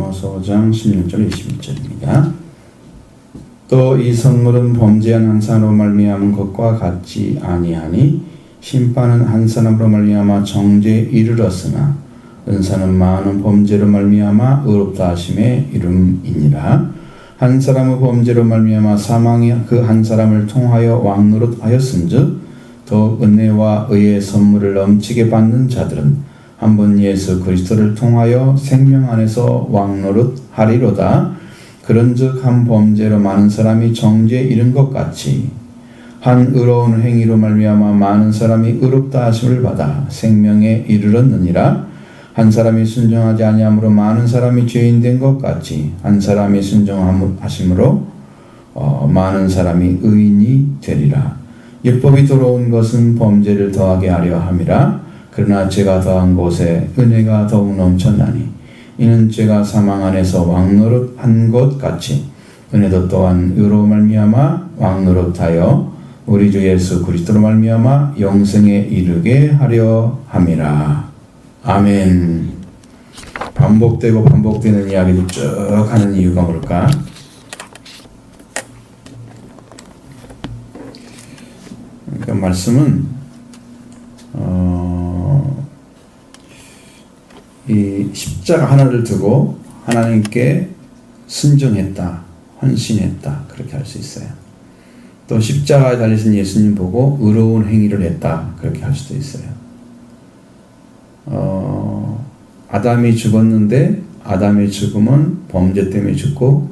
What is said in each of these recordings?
로마서 5장 16절 21절입니다. 또 이 선물은 범죄한 한 사람으로 말미암은 것과 같지 아니하니 심판은 한 사람으로 말미암아 정죄에 이르렀으나 은사는 많은 범죄로 말미암아 의롭다 하심에 이름이니라. 한 사람의 범죄로 말미암아 사망이 그 한 사람을 통하여 왕노릇하였은즉 더 은혜와 의의 선물을 넘치게 받는 자들은 한 번 예수 그리스도를 통하여 생명 안에서 왕노릇하리로다. 그런즉 한 범죄로 많은 사람이 정죄에 이른 것 같이 한 의로운 행위로 말미암아 많은 사람이 의롭다 하심을 받아 생명에 이르렀느니라. 한 사람이 순종하지 아니함으로 많은 사람이 죄인 된 것 같이 한 사람이 순종하심으로 많은 사람이 의인이 되리라. 율법이 들어온 것은 범죄를 더하게 하려 함이라. 그러나 죄가 더한 곳에 은혜가 더욱 넘쳤나니 이는 죄가 사망 안에서 왕노릇한 것 같이 은혜도 또한 의로 말미암아 왕노릇하여 우리 주 예수 그리스도로 말미암아 영생에 이르게 하려 함이라. 아멘. 반복되고 반복되는 이야기를 쭉 하는 이유가 뭘까? 그러니까 말씀은 이 십자가 하나를 두고 하나님께 순종했다, 헌신했다, 그렇게 할 수 있어요. 또 십자가에 달리신 예수님 보고 의로운 행위를 했다, 그렇게 할 수도 있어요. 아담이 죽었는데 아담의 죽음은 범죄 때문에 죽고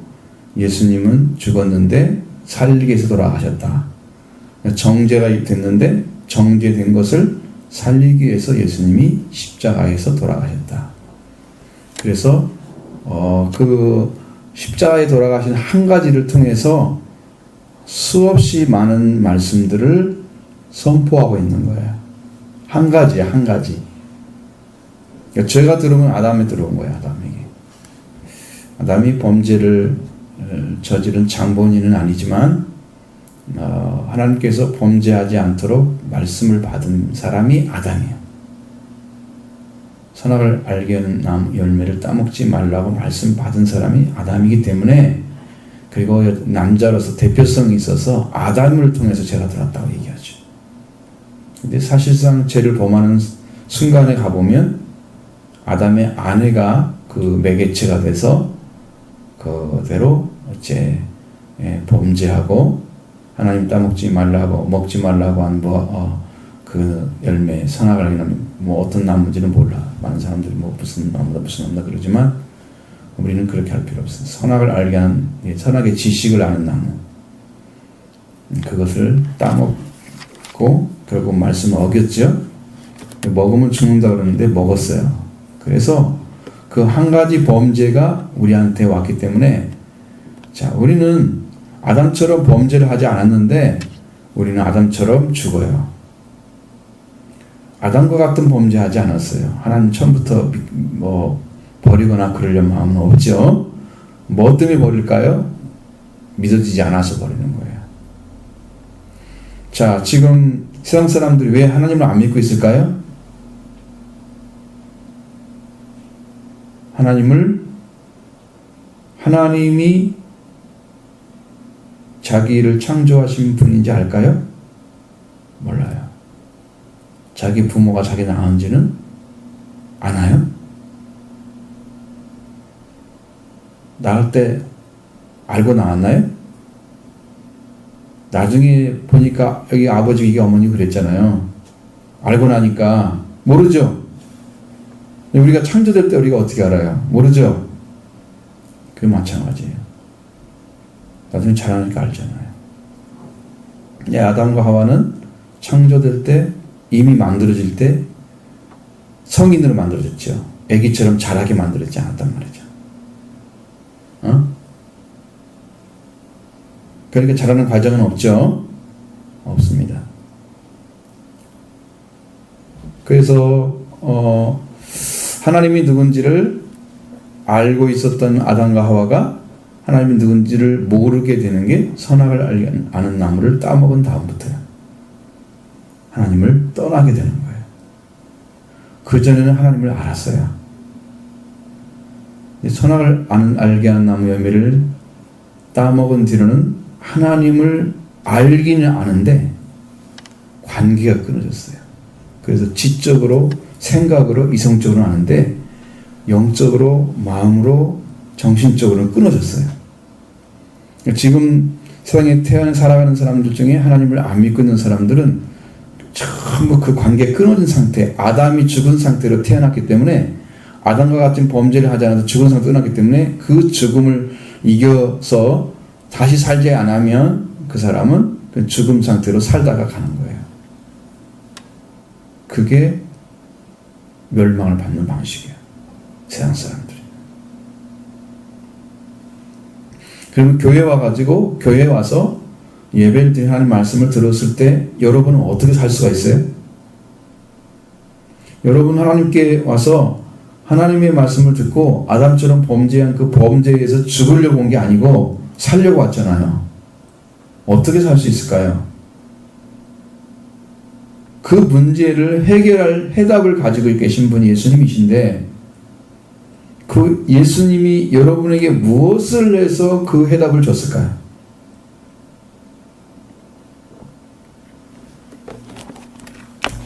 예수님은 죽었는데 살리기 위해서 돌아가셨다. 정죄가 됐는데 정죄된 것을 살리기 위해서 예수님이 십자가에서 돌아가셨다. 그래서 그 십자가에 돌아가신 한 가지를 통해서 수없이 많은 말씀들을 선포하고 있는 거예요. 한 가지야, 한 가지. 그러니까 죄가 들어오면 아담에 들어온 거예요, 아담에게. 아담이 범죄를 저지른 장본인은 아니지만 하나님께서 범죄하지 않도록 말씀을 받은 사람이 아담이에요. 선악을 알게 하는 나무 열매를 따먹지 말라고 말씀 받은 사람이 아담이기 때문에, 그리고 남자로서 대표성이 있어서 아담을 통해서 죄가 들어왔다고 얘기하죠. 근데 사실상 죄를 범하는 순간에 가보면 아담의 아내가 그 매개체가 돼서 그대로 이제 범죄하고 하나님 따먹지 말라고 먹지 말라고 한 그 열매 선악을 알게 하는 뭐 어떤 나무인지는 몰라. 많은 사람들이 뭐 무슨 나무다 그러지만 우리는 그렇게 할 필요 없어요. 선악을 알게 하는 선악의 지식을 아는 나무, 그것을 따먹고 결국 말씀을 어겼죠. 먹으면 죽는다 그러는데 먹었어요. 그래서 그 한 가지 범죄가 우리한테 왔기 때문에, 자, 우리는 아담처럼 범죄를 하지 않았는데 우리는 아담처럼 죽어요. 아담과 같은 범죄하지 않았어요. 하나님 처음부터 뭐 버리거나 그러려는 마음은 없죠. 뭐 때문에 버릴까요? 믿어지지 않아서 버리는 거예요. 자, 지금 세상 사람들이 왜 하나님을 안 믿고 있을까요? 하나님이 자기를 창조하신 분인지 알까요? 몰라요. 자기 부모가 자기 낳은지는 아나요? 낳을 때 알고 낳았나요? 나중에 보니까 여기 아버지 이게 어머니 그랬잖아요. 알고 나니까 모르죠? 우리가 창조될 때 우리가 어떻게 알아요? 모르죠? 그게 마찬가지예요. 나중에 자라니까 알잖아요. 아담과 하와는 창조될 때, 이미 만들어질 때 성인으로 만들어졌죠. 아기처럼 자라게 만들어지지 않았단 말이죠. 그렇게 자라는 과정은 없죠? 없습니다. 그래서 하나님이 누군지를 알고 있었던 아담과 하와가 하나님이 누군지를 모르게 되는 게 선악을 아는 나무를 따먹은 다음부터요. 하나님을 떠나게 되는 거예요. 그전에는 하나님을 알았어요. 선악을 알게 하는 나무 열매를 따먹은 뒤로는 하나님을 알기는 아는데 관계가 끊어졌어요. 그래서 지적으로, 생각으로, 이성적으로 아는데 영적으로, 마음으로, 정신적으로는 끊어졌어요. 지금 세상에 살아가는 사람들 중에 하나님을 안 믿고 있는 사람들은 전부 그 관계가 끊어진 상태, 아담이 죽은 상태로 태어났기 때문에, 아담과 같은 범죄를 하지 않아서 죽은 상태로 태어났기 때문에 그 죽음을 이겨서 다시 살지 않으면 그 사람은 그 죽음 상태로 살다가 가는 거예요. 그게 멸망을 받는 방식이에요. 세상 사람들이. 그러면 교회 와가지고, 교회에 와서 예배를 드리는 하나님 말씀을 들었을 때 여러분은 어떻게 살 수가 있어요? 여러분 하나님께 와서 하나님의 말씀을 듣고 아담처럼 범죄한 그 범죄에서 죽으려고 온 게 아니고 살려고 왔잖아요. 어떻게 살 수 있을까요? 그 문제를 해결할 해답을 가지고 계신 분이 예수님이신데, 그 예수님이 여러분에게 무엇을 해서 그 해답을 줬을까요?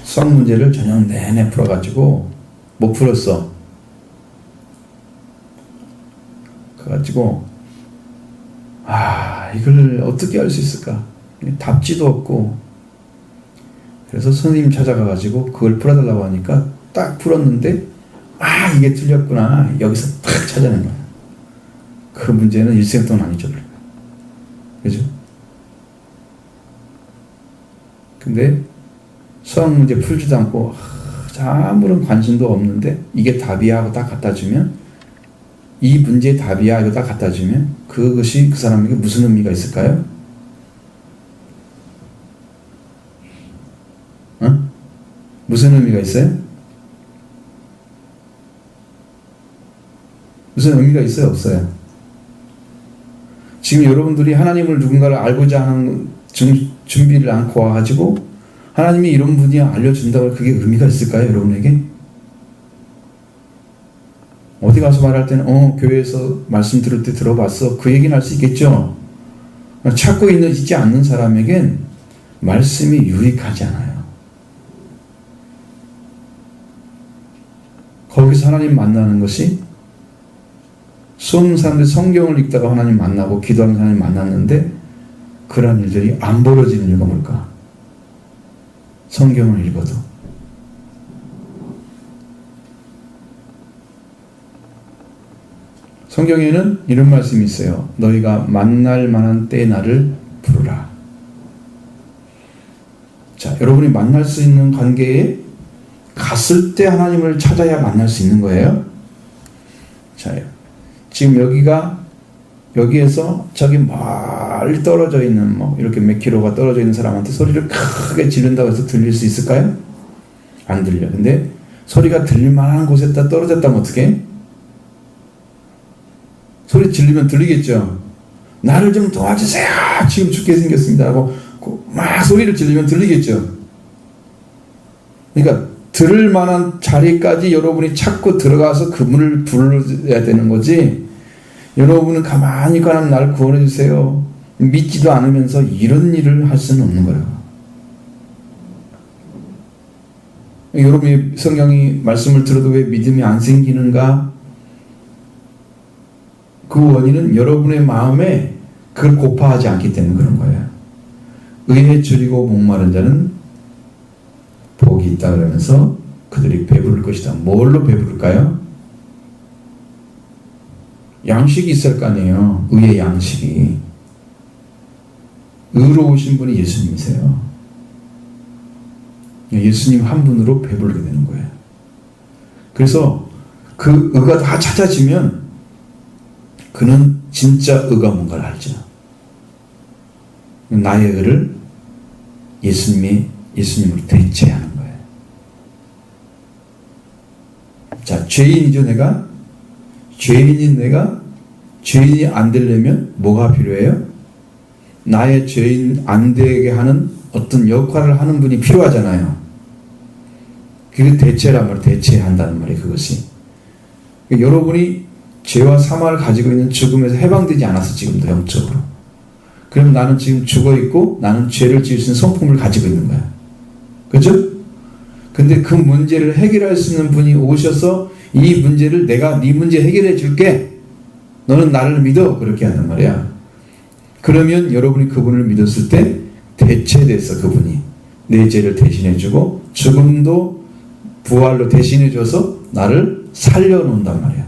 수학 문제를 저녁 내내 풀어가지고 못 풀었어. 그래가지고 이걸 어떻게 할 수 있을까? 답지도 없고, 그래서 선생님 찾아가가지고 그걸 풀어달라고 하니까 딱 풀었는데 이게 틀렸구나. 여기서 딱 찾아낸 거야. 그 문제는 일생 동안 안 잊어버릴 거야. 그죠? 근데 수학 문제 풀지도 않고 아무런 관심도 없는데 이게 답이야 하고 딱 갖다 주면, 이 문제의 답이야 이거 딱 갖다 주면 그것이 그 사람에게 무슨 의미가 있을까요? 무슨 의미가 있어요? 무슨 의미가 있어요? 없어요? 지금 여러분들이 하나님을 누군가를 알고자 하는 준비를 않고 와가지고 하나님이 이런 분이야 알려준다고 그게 의미가 있을까요? 여러분에게? 어디 가서 말할 때는 교회에서 말씀 들을 때 들어봤어. 그 얘기는 할 수 있겠죠. 찾고 있지 않는 사람에겐 말씀이 유익하지 않아요. 거기서 하나님 만나는 것이, 수없는 사람들이 성경을 읽다가 하나님 만나고 기도하는 사람이 만났는데 그런 일들이 안 벌어지는 이유가 뭘까? 성경을 읽어도. 성경에는 이런 말씀이 있어요. 너희가 만날 만한 때에 나를 부르라. 자, 여러분이 만날 수 있는 관계에 갔을 때 하나님을 찾아야 만날 수 있는 거예요. 자, 지금 여기에서 저기 멀리 떨어져 있는 이렇게 몇 킬로가 떨어져 있는 사람한테 소리를 크게 지른다고 해서 들릴 수 있을까요? 안 들려. 근데 소리가 들릴 만한 곳에다 떨어졌다면 어떻게 해? 소리 지르면 들리겠죠. 나를 좀 도와주세요. 지금 죽게 생겼습니다. 하고 막 소리를 지르면 들리겠죠. 그러니까 들을 만한 자리까지 여러분이 찾고 들어가서 그분을 불러야 되는 거지, 여러분은 가만히 있고 하나님 나를 구원해 주세요 믿지도 않으면서 이런 일을 할 수는 없는 거예요. 여러분이 성경이 말씀을 들어도 왜 믿음이 안 생기는가? 그 원인은 여러분의 마음에 그걸 고파하지 않기 때문에 그런 거예요. 의에 줄이고 목마른 자는 복이 있다 그러면서 그들이 배부를 것이다. 뭘로 배부를까요? 양식이 있을 거 아니에요. 의의 양식이. 의로우신 분이 예수님이세요. 예수님 한 분으로 배부르게 되는 거예요. 그래서 그 의가 다 찾아지면 그는 진짜 의가 뭔가를 알죠. 나의 의를 예수님으로 대체하는 거예요. 자, 죄인이죠, 내가. 죄인인 내가 죄인이 안 되려면 뭐가 필요해요? 나의 죄인 안 되게 하는 어떤 역할을 하는 분이 필요하잖아요. 그게 대체란 말이에요. 대체한다는 말이에요. 그것이. 그러니까 여러분이 죄와 사망을 가지고 있는 죽음에서 해방되지 않았어. 지금도 영적으로. 그럼 나는 지금 죽어있고 나는 죄를 지을 수 있는 성품을 가지고 있는 거야. 그죠? 근데 그 문제를 해결할 수 있는 분이 오셔서 이 문제를 내가 네 문제 해결해 줄게. 너는 나를 믿어. 그렇게 하는 말이야. 그러면 여러분이 그분을 믿었을 때 대체돼서 그분이 내 죄를 대신해 주고 죽음도 부활로 대신해 줘서 나를 살려놓는단 말이야.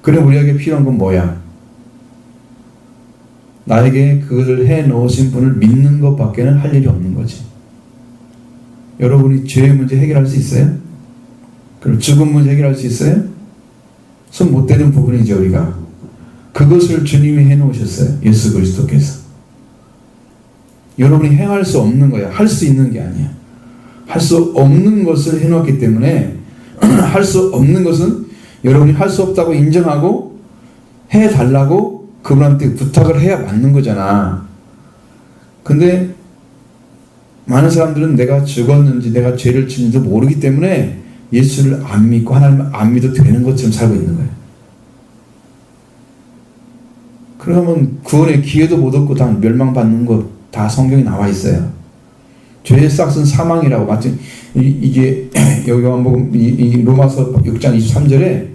그럼 우리에게 필요한 건 뭐야? 나에게 그것을 해놓으신 분을 믿는 것밖에는 할 일이 없는 거지. 여러분이 죄의 문제 해결할 수 있어요? 그럼 죽음 문제 해결할 수 있어요? 손 못 대는 부분이죠, 우리가. 그것을 주님이 해놓으셨어요. 예수 그리스도께서. 여러분이 행할 수 없는 거야. 할 수 있는 게 아니야. 할 수 없는 것을 해놓았기 때문에 할 수 없는 것은 여러분이 할 수 없다고 인정하고 해달라고 그분한테 부탁을 해야 맞는 거잖아. 근데 많은 사람들은 내가 죽었는지 내가 죄를 지는지도 모르기 때문에 예수를 안 믿고 하나님을 안 믿어도 되는 것처럼 살고 있는 거예요. 그러면 구원의 기회도 못 얻고 다 멸망받는 것 다 성경에 나와 있어요. 죄의 싹은 사망이라고. 마치 이게 여기 요한복음 이 로마서 6장 23절에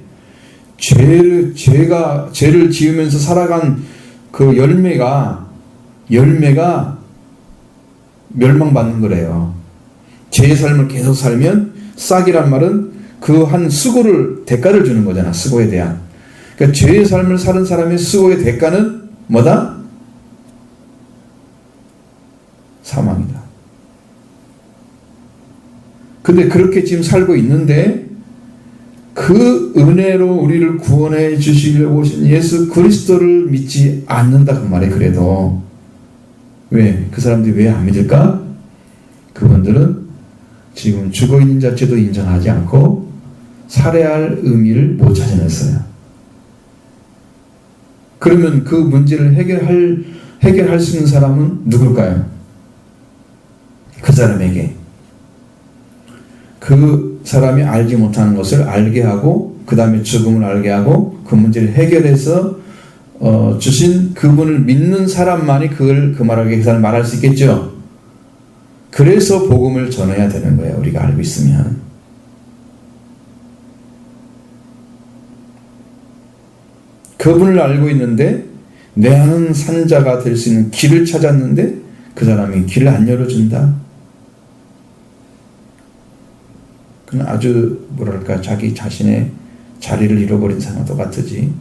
죄를 지으면서 살아간 그 열매가 멸망받는 거래요. 죄의 삶을 계속 살면 싹이란 말은 그 한 수고를 대가를 주는 거잖아. 수고에 대한. 그러니까 죄의 삶을 사는 사람의 수고의 대가는 뭐다? 사망이다. 근데 그렇게 지금 살고 있는데 그 은혜로 우리를 구원해 주시려고 오신 예수 그리스도를 믿지 않는다 그 말이에요. 그래도 왜? 그 사람들이 왜 안 믿을까? 그분들은 지금 죽어있는 자체도 인정하지 않고 살해할 의미를 못 찾아냈어요. 그러면 그 문제를 해결할 수 있는 사람은 누굴까요? 그 사람에게 그 사람이 알지 못하는 것을 알게 하고 그 다음에 죽음을 알게 하고 그 문제를 해결해서 주신 그분을 믿는 사람만이 그걸 그 말하게 말할 수 있겠죠. 그래서 복음을 전해야 되는 거예요. 우리가 알고 있으면. 그분을 알고 있는데 내 아는 산자가 될 수 있는 길을 찾았는데 그 사람이 길을 안 열어준다. 그는 아주 뭐랄까 자기 자신의 자리를 잃어버린 사람과 똑같으지.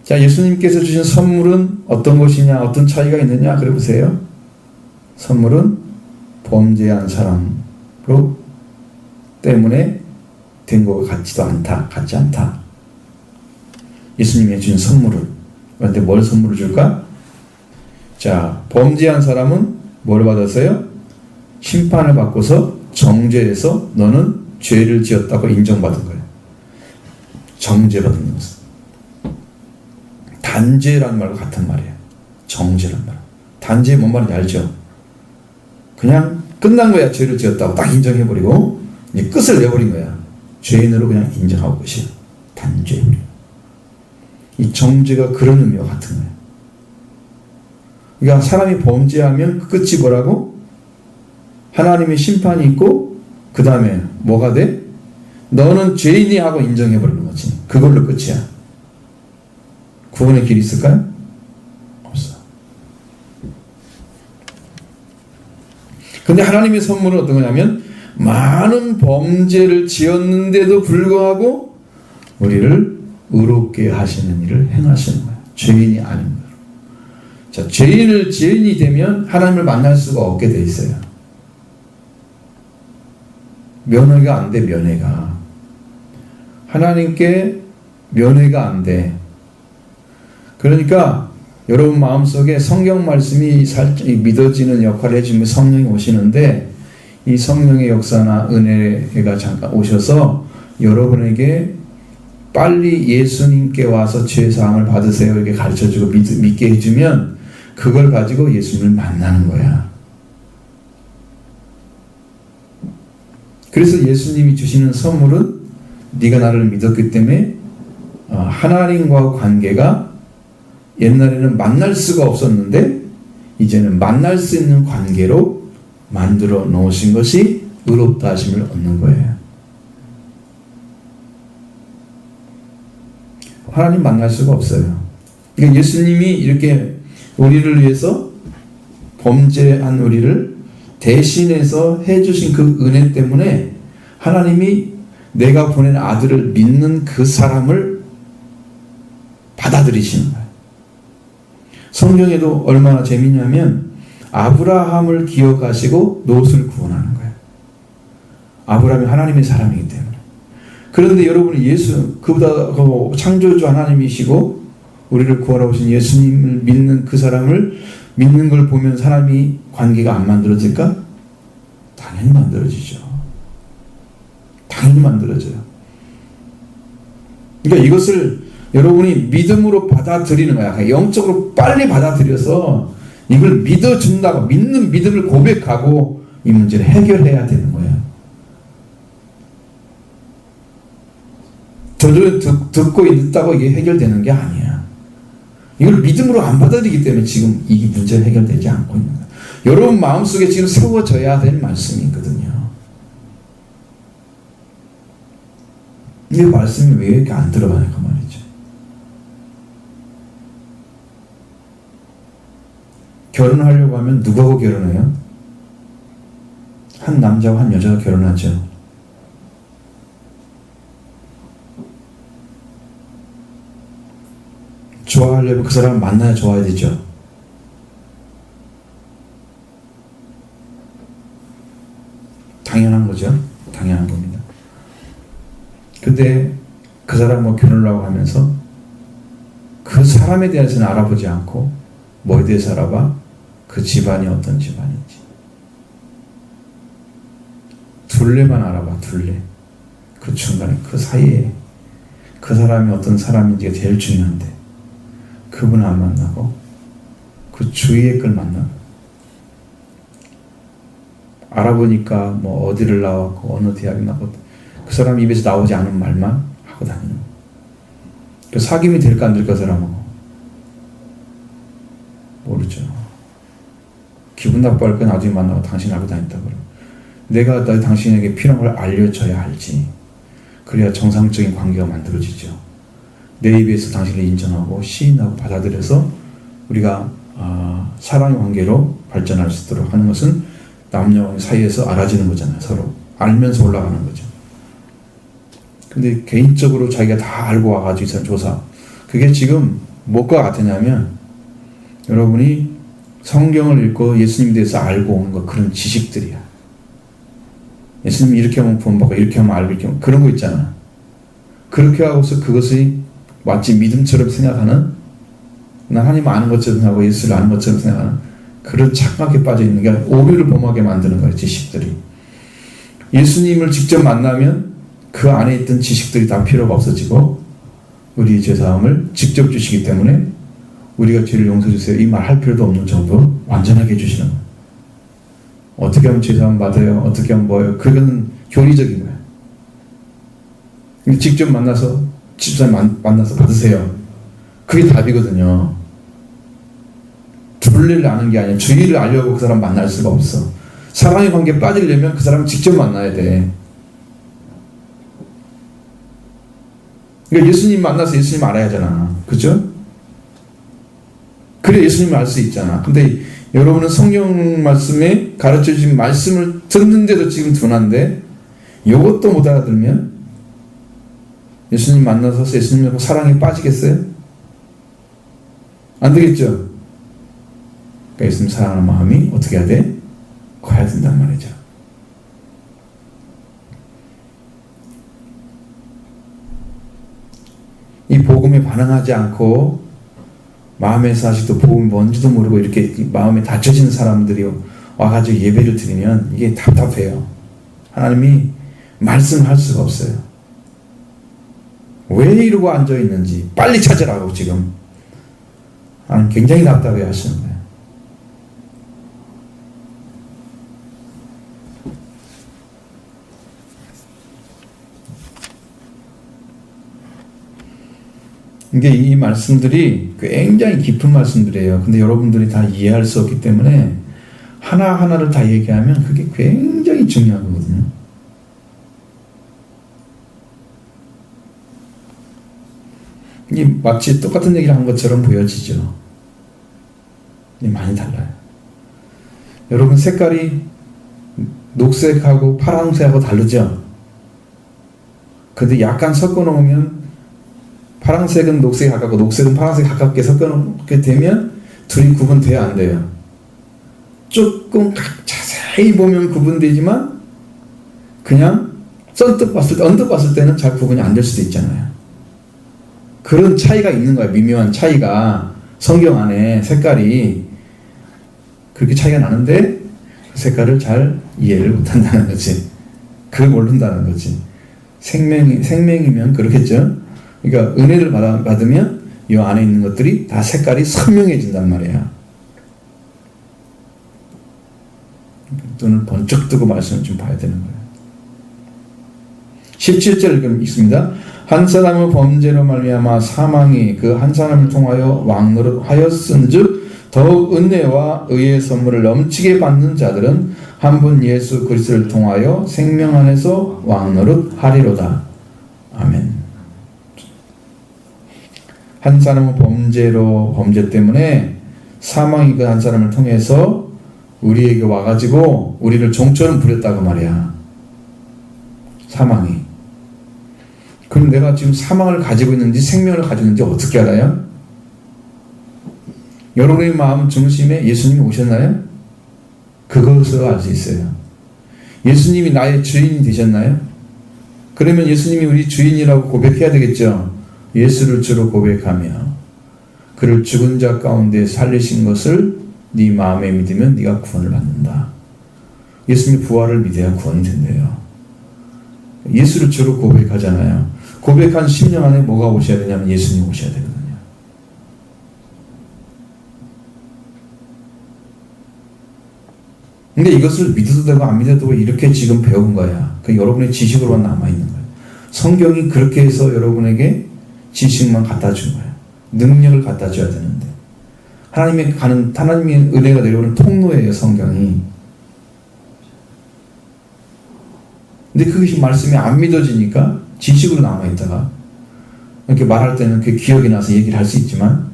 자, 예수님께서 주신 선물은 어떤 것이냐, 어떤 차이가 있느냐, 그래 보세요. 선물은 범죄한 사람으로 때문에 된 것과 같지 않다. 예수님이 주신 선물은. 그런데 뭘 선물을 줄까? 자, 범죄한 사람은 뭘 받았어요? 심판을 받고서 정죄해서 너는 죄를 지었다고 인정받은 거예요. 정죄받는 것은. 단죄라는 말과 같은 말이에요. 정죄라는 말. 단죄 뭔 말인지 알죠? 그냥 끝난 거야. 죄를 지었다고 딱 인정해버리고 이제 끝을 내버린 거야. 죄인으로 그냥 인정하고 끝이야. 단죄. 이 정죄가 그런 의미와 같은 거예요. 그러니까 사람이 범죄하면 그 끝이 뭐라고? 하나님의 심판이 있고 그 다음에 뭐가 돼? 너는 죄인이 하고 인정해버리는 거지. 그걸로 끝이야. 구원의 길이 있을까요? 없어. 근데 하나님의 선물은 어떤 거냐면 많은 범죄를 지었는데도 불구하고 우리를 의롭게 하시는 일을 행하시는 거야. 죄인이 아닌 거야. 자, 죄인이 되면 하나님을 만날 수가 없게 돼 있어요. 면회가 안 돼, 면회가. 하나님께 면회가 안 돼. 그러니까 여러분 마음속에 성경 말씀이 살짝 믿어지는 역할을 해주면 성령이 오시는데 이 성령의 역사나 은혜가 잠깐 오셔서 여러분에게 빨리 예수님께 와서 죄사함을 받으세요 이렇게 가르쳐주고 믿게 해주면 그걸 가지고 예수님을 만나는 거야. 그래서 예수님이 주시는 선물은 네가 나를 믿었기 때문에 하나님과 관계가 옛날에는 만날 수가 없었는데 이제는 만날 수 있는 관계로 만들어 놓으신 것이 의롭다 하심을 얻는 거예요. 하나님 만날 수가 없어요. 그러니까 예수님이 이렇게 우리를 위해서 범죄한 우리를 대신해서 해주신 그 은혜 때문에 하나님이 내가 보낸 아들을 믿는 그 사람을 받아들이시는 거예요. 성경에도 얼마나 재미냐면 아브라함을 기억하시고 롯을 구원하는 거예요. 아브라함이 하나님의 사람이기 때문에. 그런데 여러분이 예수, 그보다 창조주 하나님이시고 우리를 구하러 오신 예수님을 믿는 그 사람을 믿는 걸 보면 사람이 관계가 안 만들어질까? 당연히 만들어지죠. 당연히 만들어져요. 그러니까 이것을 여러분이 믿음으로 받아들이는 거야. 영적으로 빨리 받아들여서 이걸 믿어준다고 믿는 믿음을 고백하고 이 문제를 해결해야 되는 거예요. 저절로 듣고 있다고 이게 해결되는 게 아니야. 이걸 믿음으로 안 받아들이기 때문에 지금 이 문제가 해결되지 않고 있는 거야. 여러분 마음속에 지금 세워져야 될 말씀이 있거든요. 이 말씀이 왜 이렇게 안 들어가는 그 말이죠. 결혼하려고 하면 누구하고 결혼해요? 한 남자와 한 여자가 결혼하죠. 좋아하려면 그 사람을 만나야 좋아야 되죠. 당연한 거죠. 당연한 겁니다. 근데 그 사람과 결혼을 하고 하면서 그 사람에 대해서는 알아보지 않고 뭐에 대해서 알아봐? 그 집안이 어떤 집안인지. 둘레만 알아봐. 둘레. 그 중간에 그 사이에 그 사람이 어떤 사람인지가 제일 중요한데 그분을 안 만나고 그 주위의 걸 만나고 알아보니까 뭐 어디를 나왔고 어느 대학에 나왔고 그 사람 입에서 나오지 않은 말만 하고 다니는 거예요. 그 사귐이 될까 안 될까 사람하고 모르죠. 기분 나빠할 건 나중에 만나고 당신 알고 다녔다 그래. 내가 당신에게 필요한 걸 알려줘야 알지. 그래야 정상적인 관계가 만들어지죠. 내 입에서 당신을 인정하고 시인하고 받아들여서 우리가 사랑의 관계로 발전할 수 있도록 하는 것은 남녀 사이에서 알아지는 거잖아요. 서로 알면서 올라가는 거죠. 근데 개인적으로 자기가 다 알고 와가지고 이 사람 조사, 그게 지금 뭐가 같으냐면 여러분이 성경을 읽고 예수님에 대해서 알고 오는 거, 그런 지식들이야. 예수님이 이렇게 하면 구원받고 이렇게 하면 알고 이렇게 하면 그런 거 있잖아. 그렇게 하고서 그것이 마치 믿음처럼 생각하는, 나 하나님 아는 것처럼 생각하고 예수를 아는 것처럼 생각하는 그런 착각에 빠져 있는 게 오류를 범하게 만드는 거예요. 지식들이. 예수님을 직접 만나면 그 안에 있던 지식들이 다 필요가 없어지고 우리의 죄사함을 직접 주시기 때문에 우리가 죄를 용서해 주세요 이 말 할 필요도 없는 정도로 완전하게 해주시는 거예요. 어떻게 하면 죄사함 받아요? 어떻게 하면 뭐예요? 그거는 교리적인 거예요. 직접 만나서 집사님 만나서 받으세요. 그게 답이거든요. 둘레를 아는 게 아니야. 주의를 알려고 그 사람 만날 수가 없어. 사랑의 관계에 빠지려면 그 사람 직접 만나야 돼. 그러니까 예수님 만나서 예수님 알아야 하잖아. 그죠? 그래 예수님을 알 수 있잖아. 근데 여러분은 성경 말씀에 가르쳐 주신 말씀을 듣는데도 지금 둔한데 이것도 못 알아들면 예수님 만나서 예수님하고 사랑에 빠지겠어요? 안 되겠죠? 그러니까 예수님 사랑하는 마음이 어떻게 해야 돼? 커야 된단 말이죠. 이 복음에 반응하지 않고 마음에서 아직도 복음이 뭔지도 모르고 이렇게 마음에 닫혀지는 사람들이 와가지고 예배를 드리면 이게 답답해요. 하나님이 말씀할 수가 없어요. 왜 이러고 앉아있는지 빨리 찾으라고 지금 하나님 굉장히 답답해 하시는 거예요. 이게 이 말씀들이 굉장히 깊은 말씀들이에요. 근데 여러분들이 다 이해할 수 없기 때문에 하나하나를 다 얘기하면 그게 굉장히 중요한 거거든요. 이게 마치 똑같은 얘기를 한 것처럼 보여지죠. 많이 달라요. 여러분 색깔이 녹색하고 파란색하고 다르죠? 근데 약간 섞어 놓으면 파란색은 녹색에 가깝고 녹색은 파란색에 가깝게 섞어 놓게 되면 둘이 구분돼야 안 돼요. 조금 자세히 보면 구분되지만 그냥 언뜻 봤을 때는 잘 구분이 안 될 수도 있잖아요. 그런 차이가 있는 거야. 미묘한 차이가 성경 안에 색깔이 그렇게 차이가 나는데 그 색깔을 잘 이해를 못한다는 거지. 그걸 모른다는 거지. 생명이면 그렇겠죠. 그러니까 은혜를 받으면 이 안에 있는 것들이 다 색깔이 선명해진단 말이야. 눈을 번쩍 뜨고 말씀을 좀 봐야 되는 거예요. 17절 읽습니다. 한 사람의 범죄로 말미암아 사망이 그 한 사람을 통하여 왕노릇하였은즉 더욱 은혜와 의의 선물을 넘치게 받는 자들은 한 분 예수 그리스도를 통하여 생명 안에서 왕노릇하리로다. 아멘. 한 사람은 범죄 때문에 사망이 그 한 사람을 통해서 우리에게 와가지고 우리를 종처럼 부렸다고 말이야. 사망이. 그럼 내가 지금 사망을 가지고 있는지 생명을 가지고 있는지 어떻게 알아요? 여러분의 마음 중심에 예수님이 오셨나요? 그것으로 알 수 있어요. 예수님이 나의 주인이 되셨나요? 그러면 예수님이 우리 주인이라고 고백해야 되겠죠. 예수를 주로 고백하며 그를 죽은 자 가운데 살리신 것을 네 마음에 믿으면 네가 구원을 받는다. 예수님의 부활을 믿어야 구원이 된대요. 예수를 주로 고백하잖아요. 고백한 10년 안에 뭐가 오셔야 되냐면 예수님 오셔야 되거든요. 근데 이것을 믿어도 되고 안 믿어도 되고 이렇게 지금 배운 거야. 그 여러분의 지식으로만 남아있는 거예요. 성경이 그렇게 해서 여러분에게 지식만 갖다 준 거예요. 능력을 갖다 줘야 되는데 하나님의 은혜가 내려오는 통로예요. 성경이. 근데 그것이 말씀이 안 믿어지니까 지식으로 남아있다가 이렇게 말할 때는 그 기억이 나서 얘기를 할 수 있지만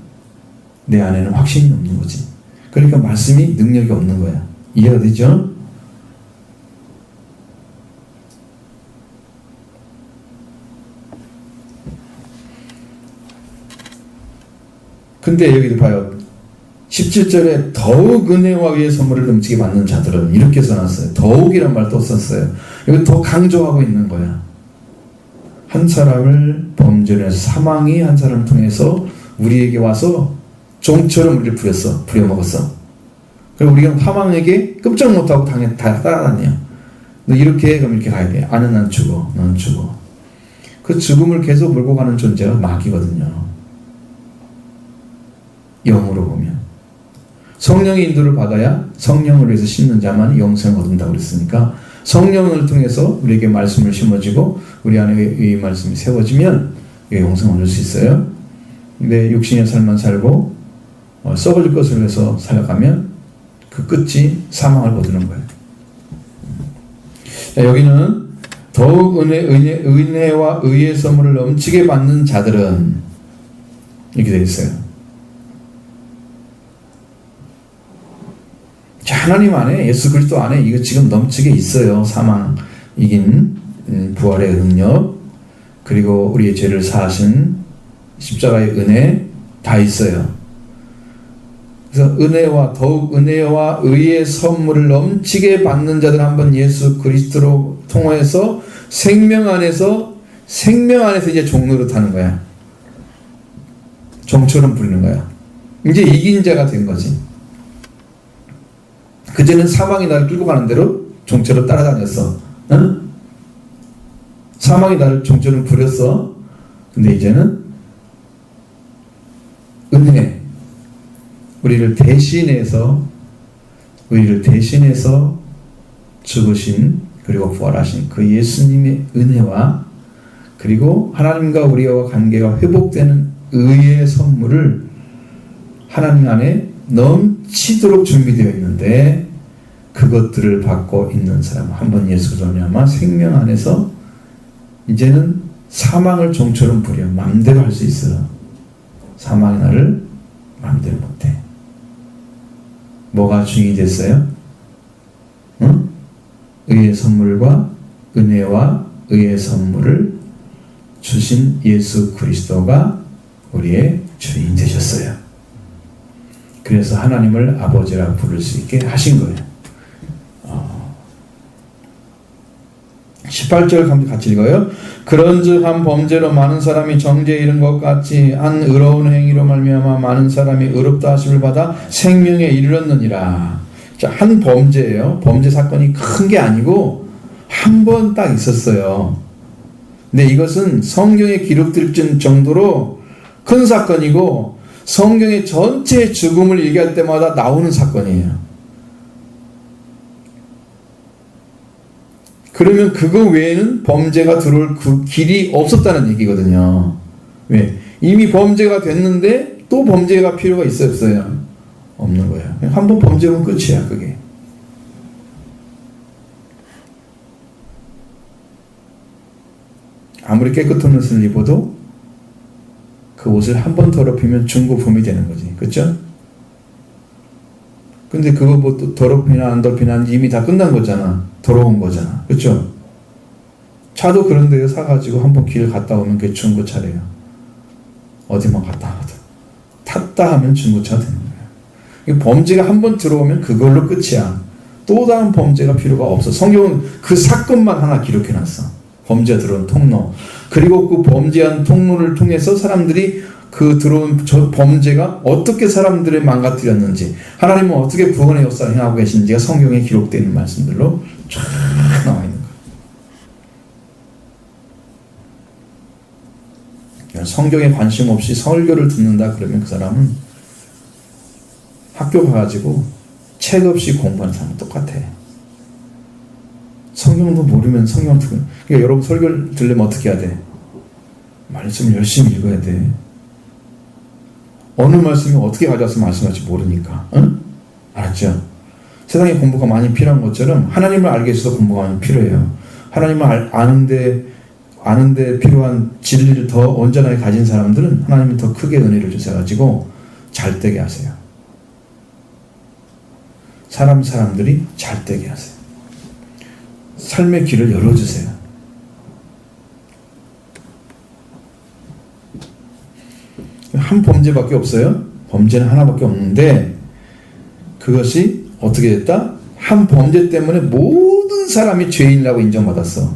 내 안에는 확신이 없는 거지. 그러니까 말씀이 능력이 없는 거야. 이해가 되죠? 근데 여기도 봐요. 17절에 더욱 은혜와 의의 선물을 넘치게 받는 자들은 이렇게 써놨어요. 더욱이란 말 또 썼어요. 여기 더 강조하고 있는 거야. 한 사람을 범죄로 해서 사망이 한 사람을 통해서 우리에게 와서 종처럼 우리를 부려먹었어. 그리고 우리가 사망에게 끔찍 못하고 다 따라다녀. 너 이렇게 해, 그럼 이렇게 가야 돼. 아는 난 죽어. 넌 죽어. 그 죽음을 계속 몰고 가는 존재가 마귀거든요. 영으로 보면. 성령의 인도를 받아야 성령을 위해서 심는 자만 영생을 얻는다고 그랬으니까 성령을 통해서 우리에게 말씀을 심어지고 우리 안에 이 말씀이 세워지면 영생을 얻을 수 있어요. 근데 육신의 삶만 살고 썩어질 것을 위해서 살아가면 그 끝이 사망을 거두는 거예요. 자, 여기는 더욱 은혜와 의의 선물을 넘치게 받는 자들은 이렇게 되어 있어요. 자, 하나님 안에 예수 그리스도 안에 이거 지금 넘치게 있어요. 사망 이긴 부활의 능력 그리고 우리의 죄를 사하신 십자가의 은혜 다 있어요. 그래서 더욱 은혜와 의의 선물을 넘치게 받는 자들 한번 예수 그리스도로 통해서 생명 안에서 이제 종노릇 하는 거야. 종처럼 부리는 거야. 이제 이긴 자가 된 거지. 그전엔 사망이 나를 끌고 가는 대로 종처럼 따라다녔어. 응? 사망이 나를 종처럼 부렸어. 근데 이제는 은혜 우리를 대신해서 죽으신 그리고 부활하신 그 예수님의 은혜와 그리고 하나님과 우리와 관계가 회복되는 의의 선물을 하나님 안에 넘치도록 준비되어 있는데 그것들을 받고 있는 사람, 한번 예수 그리스도로 아마 생명 안에서 이제는 사망을 종처럼 부려 마음대로 할 수 있어요. 사망의 날을 마음대로 못해. 뭐가 주인이 됐어요? 응? 의의 선물과 은혜와 의의 선물을 주신 예수 그리스도가 우리의 주인 되셨어요. 그래서 하나님을 아버지라 부를 수 있게 하신 거예요. 18절 같이 읽어요. 그런즉 한 범죄로 많은 사람이 정죄에 이른 것 같이 한 의로운 행위로 말미암아 많은 사람이 의롭다 하심을 받아 생명에 이르렀느니라. 자, 한 범죄예요. 범죄 사건이 큰 게 아니고 한 번 딱 있었어요. 근데 이것은 성경에 기록될 정도로 큰 사건이고 성경의 전체 죽음을 얘기할 때마다 나오는 사건이에요. 그러면 그거 외에는 범죄가 들어올 그 길이 없었다는 얘기거든요. 왜? 이미 범죄가 됐는데 또 범죄가 필요가 있었어요? 없는 거예요. 한 번 범죄면 끝이야, 그게. 아무리 깨끗한 옷을 입어도 그 옷을 한 번 더럽히면 중고품이 되는 거지. 그렇죠? 근데 그거 뭐 더럽히나 안 더럽히나 이미 다 끝난 거잖아. 더러운 거잖아. 그렇죠? 차도 그런데요. 사가지고 한번 길 갔다 오면 그게 중고차래요. 어디만 갔다 와도. 탔다 하면 중고차 되는 거예요. 범죄가 한 번 들어오면 그걸로 끝이야. 또 다른 범죄가 필요가 없어. 성경은 그 사건만 하나 기록해놨어. 범죄가 들어온 통로. 그리고 그 범죄한 통로를 통해서 사람들이 그 들어온 저 범죄가 어떻게 사람들을 망가뜨렸는지, 하나님은 어떻게 구원의 역사를 행하고 계신지가 성경에 기록되어 있는 말씀들로 쫙 나와 있는 거예요. 성경에 관심 없이 설교를 듣는다 그러면 그 사람은 학교 가가지고 책 없이 공부하는 사람은 똑같아. 성경도 모르면 성경 듣는. 그러니까 여러분 설교를 들으려면 어떻게 해야 돼? 말씀을 열심히 읽어야 돼. 어느 말씀이 어떻게 가져와서 말씀할지 모르니까. 응? 알았죠? 세상에 공부가 많이 필요한 것처럼 하나님을 알기 위해서 공부가 많이 필요해요. 하나님을 아는데 필요한 진리를 더 온전하게 가진 사람들은 하나님이 더 크게 은혜를 주셔가지고 잘 되게 하세요. 사람들이 잘 되게 하세요. 삶의 길을 열어주세요. 한 범죄밖에 없어요. 범죄는 하나밖에 없는데 그것이 어떻게 됐다? 한 범죄 때문에 모든 사람이 죄인이라고 인정받았어.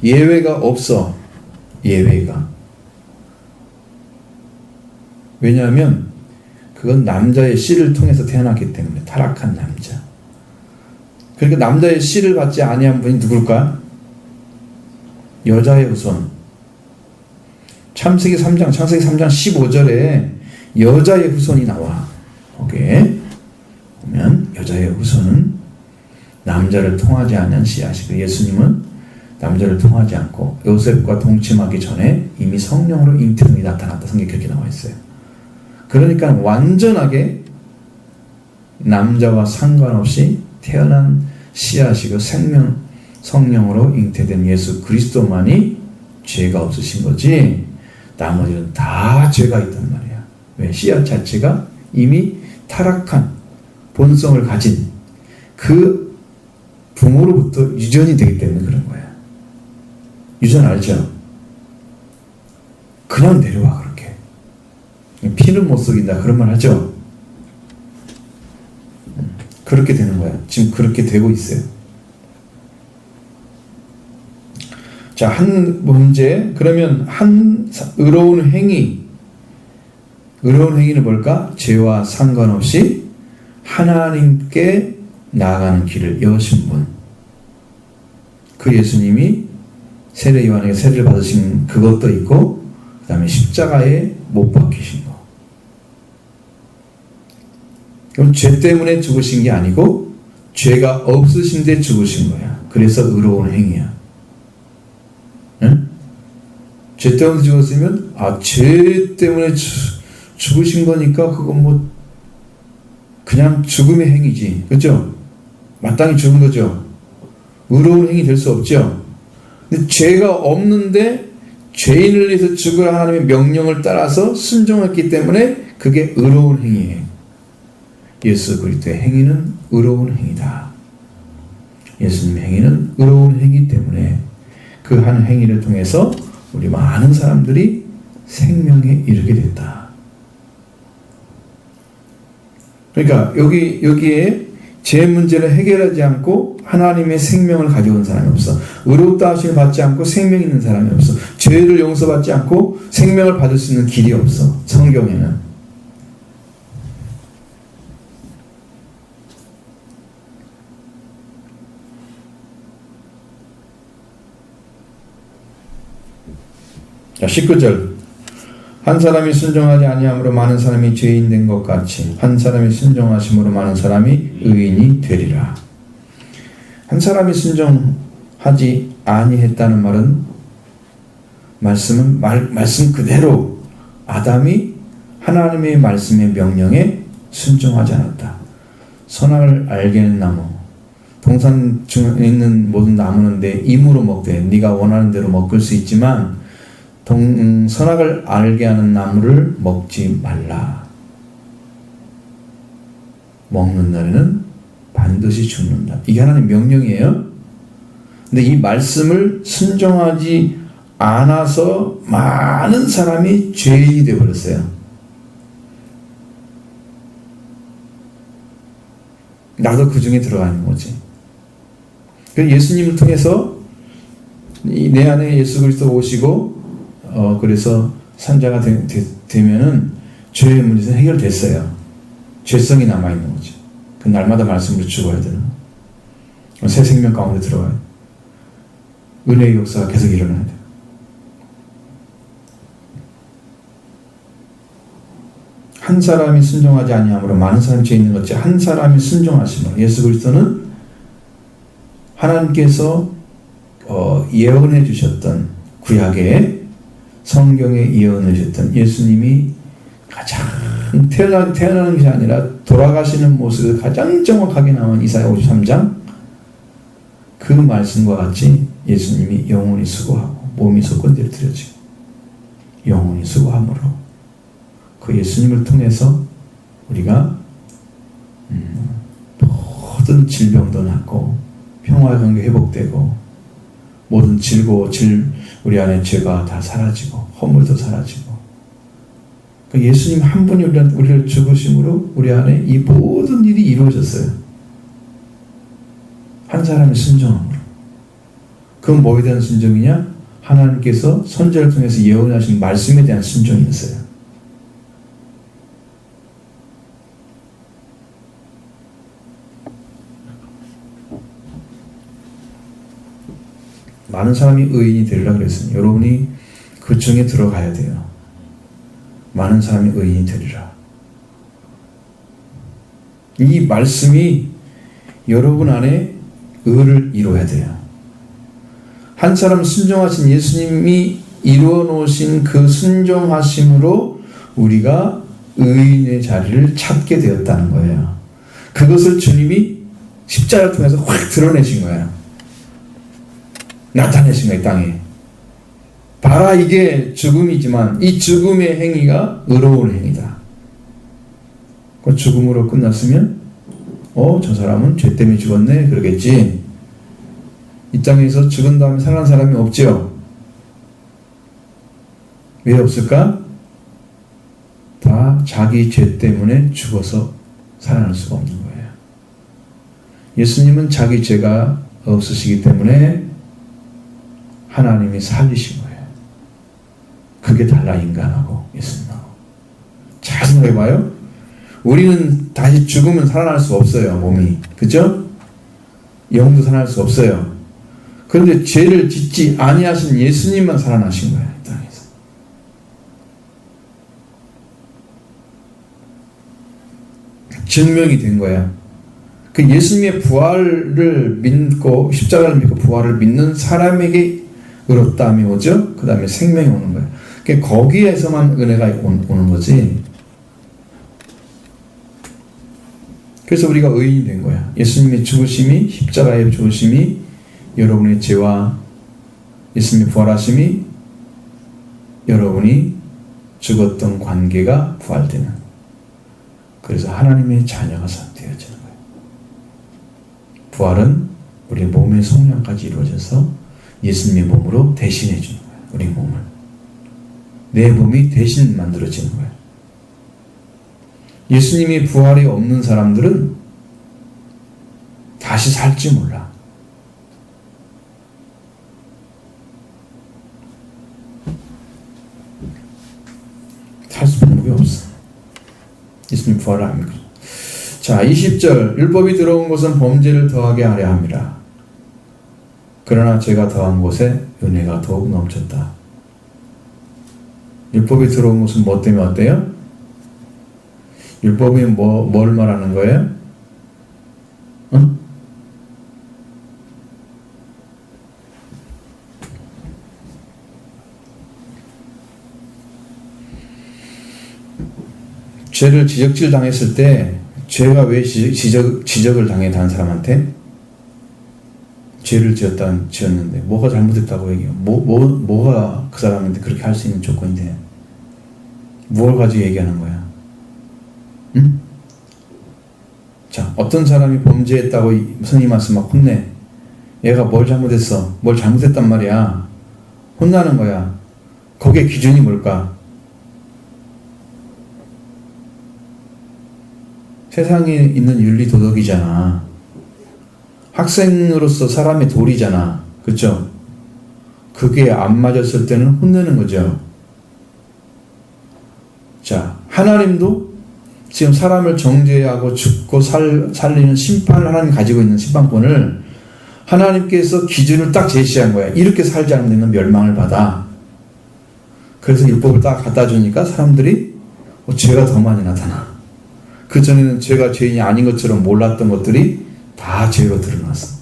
예외가 없어. 예외가. 왜냐하면 그건 남자의 씨를 통해서 태어났기 때문에. 타락한 남자. 그러니까 남자의 씨를 받지 아니한 분이 누굴까? 여자의 후손. 창세기 3장 15절에 여자의 후손이 나와. 거기에 보면 여자의 후손은 남자를 통하지 않은 씨앗이고, 예수님은 남자를 통하지 않고 요셉과 동침하기 전에 이미 성령으로 잉태됨이 나타났다. 성경에 그렇게 나와 있어요. 그러니까 완전하게 남자와 상관없이 태어난 씨앗이고 성령으로 잉태된 예수 그리스도만이 죄가 없으신 거지, 나머지는 다 죄가 있단 말이야. 왜? 씨앗 자체가 이미 타락한 본성을 가진 그 부모로부터 유전이 되기 때문에 그런 거야. 유전 알죠? 그냥 내려와. 그렇게 피는 못 속인다 그런 말 하죠? 그렇게 되는 거야. 지금 그렇게 되고 있어요. 자, 한 문제. 그러면 한 의로운 행위는 뭘까? 죄와 상관없이 하나님께 나아가는 길을 여신 분. 그 예수님이 세례 요한에게 세례를 받으신 그것도 있고, 그 다음에 십자가에 못 박히신 거. 그럼 죄 때문에 죽으신 게 아니고 죄가 없으신데 죽으신 거야. 그래서 의로운 행위야. 응? 죄 때문에 죽었으면 죄 때문에 죽으신 거니까 그건 뭐 그냥 죽음의 행위지. 그렇죠? 마땅히 죽은 거죠. 의로운 행위 될 수 없죠. 근데 죄가 없는데 죄인을 위해서 죽으라 하나님의 명령을 따라서 순종했기 때문에 그게 의로운 행위예요. 예수 그리스도의 행위는 의로운 행위다. 예수님의 행위는 의로운 행위 때문에 그 한 행위를 통해서 우리 많은 사람들이 생명에 이르게 됐다. 그러니까 여기에 죄 문제를 해결하지 않고 하나님의 생명을 가져온 사람이 없어. 의롭다 하심을 받지 않고 생명 있는 사람이 없어. 죄를 용서받지 않고 생명을 받을 수 있는 길이 없어. 성경에는. 자, 19절. 한 사람이 순종하지 아니함으로 많은 사람이 죄인 된 것 같이 한 사람이 순종하심으로 많은 사람이 의인이 되리라. 한 사람이 순종하지 아니했다는 말은 말씀 그대로 아담이 하나님의 말씀의 명령에 순종하지 않았다. 선악을 알게 하는 나무, 동산 중에 있는 모든 나무는 내 임으로 먹되 네가 원하는 대로 먹을 수 있지만 선악을 알게 하는 나무를 먹지 말라. 먹는 날에는 반드시 죽는다. 이게 하나님 명령이에요. 근데 이 말씀을 순종하지 않아서 많은 사람이 죄인이 되어버렸어요. 나도 그 중에 들어가 있는 거지. 예수님을 통해서 내 안에 예수 그리스도 오시고 그래서 산자가 되면은 죄의 문제는 해결됐어요. 죄성이 남아있는 거죠. 그 날마다 말씀으로 죽어야 되는 새 생명 가운데 들어가야 돼요. 은혜의 역사가 계속 일어나야 돼요. 한 사람이 순종하지 아니함으로 많은 사람이 죄 있는 것이 한 사람이 순종하심으로 예수 그리스도는 하나님께서 예언해 주셨던 구약에 성경에 예언해 주셨던 예수님이 가장 태어나는 것이 아니라 돌아가시는 모습을 가장 정확하게 나온 이사야 53장 그 말씀과 같이 예수님이 영원히 수고하고 몸이 속건대로 드려지고 영원히 수고함으로 그 예수님을 통해서 우리가 모든 질병도 낫고 평화의 관계 회복되고 모든 우리 안에 죄가 다 사라지고 허물도 사라지고 예수님 한 분이 우리를 죽으심으로 우리 안에 이 모든 일이 이루어졌어요. 한 사람의 순종함으로. 그건 뭐에 대한 순종이냐? 하나님께서 선지자를 통해서 예언하신 말씀에 대한 순종이었어요. 많은 사람이 의인이 되리라 그랬으니 여러분이 그 중에 들어가야 돼요. 많은 사람이 의인이 되리라. 이 말씀이 여러분 안에 의를 이루어야 돼요. 한 사람 순종하신 예수님이 이루어 놓으신 그 순종하심으로 우리가 의인의 자리를 찾게 되었다는 거예요. 그것을 주님이 십자가를 통해서 확 드러내신 거예요. 나타내신 거예요, 땅에. 봐라, 이게 죽음이지만 이 죽음의 행위가 의로운 행위다. 그 죽음으로 끝났으면 저 사람은 죄 때문에 죽었네 그러겠지. 이 땅에서 죽은 다음에 살아난 사람이 없죠. 왜 없을까? 다 자기 죄 때문에 죽어서 살아날 수가 없는 거예요. 예수님은 자기 죄가 없으시기 때문에 하나님이 살리신 거예요. 그게 달라 인간하고 예수님하고. 잘 생각해봐요. 우리는 다시 죽으면 살아날 수 없어요. 몸이. 그죠? 영도 살아날 수 없어요. 그런데 죄를 짓지 아니하신 예수님만 살아나신 거예요. 이 땅에서. 증명이 된 거야. 그 예수님의 부활을 믿고 십자가를 믿고 부활을 믿는 사람에게 의롭다함이 오죠. 그 다음에 생명이 오는 거예요. 그러니까 거기에서만 은혜가 오는 거지. 그래서 우리가 의인이 된 거야. 예수님의 죽으심이, 십자가의 죽으심이 여러분의 죄와 예수님의 부활하심이 여러분이 죽었던 관계가 부활되는, 그래서 하나님의 자녀가 되어지는 거예요. 부활은 우리 몸의 성령까지 이루어져서 예수님의 몸으로 대신해 주는 거예요. 우리 몸을. 내 몸이 대신 만들어지는 거예요. 예수님이 부활이 없는 사람들은 다시 살지 몰라. 살 수 있는 방법이 없어. 예수님 부활을 합니까? 자, 20절. 율법이 들어온 곳은 범죄를 더하게 하려 함이라. 그러나 죄가 더한 곳에 은혜가 더욱 넘쳤다. 율법이 들어온 곳은 뭐 때문에 어때요? 율법이 뭘 말하는 거예요? 응? 죄를 지적질 당했을 때, 죄가 왜 지적을 당해 다른 사람한테? 죄를 지었는데 뭐가 잘못했다고 얘기해요? 뭐가 그 사람한테 그렇게 할 수 있는 조건인데 무엇을 가지고 얘기하는 거야? 응? 자, 어떤 사람이 범죄했다고 선생님 말씀 막 혼내. 얘가 뭘 잘못했어? 뭘 잘못했단 말이야. 혼나는 거야. 거기에 기준이 뭘까? 세상에 있는 윤리 도덕이잖아. 학생으로서 사람의 도리잖아. 그렇죠? 그게 안 맞았을 때는 혼내는 거죠. 자, 하나님도 지금 사람을 정죄하고 죽고 살리는 심판을 하나님 가지고 있는 심판권을 하나님께서 기준을 딱 제시한 거야. 이렇게 살지 않으면 너는 멸망을 받아. 그래서 율법을 딱 갖다 주니까 사람들이 죄가 더 많이 나타나. 그전에는 죄가 죄인이 아닌 것처럼 몰랐던 것들이 다 죄로 드러났어.